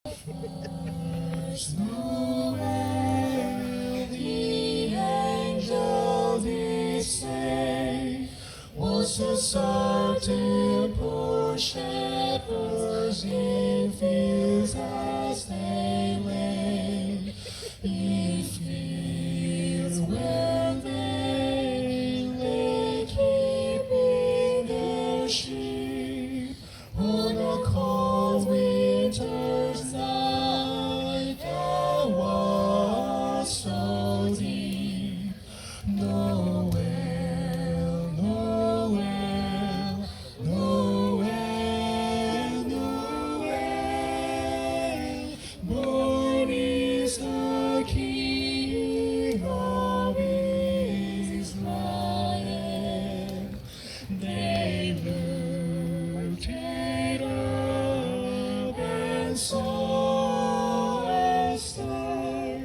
First Noel, the angel did say, was to certain poor shepherds in fields as they lay, in fields where they lay keeping their sheep on a cold winter's night that was so deep. Noel, Noel, Noel, Noel, born is the King of Israel. They lifted up and saw a star.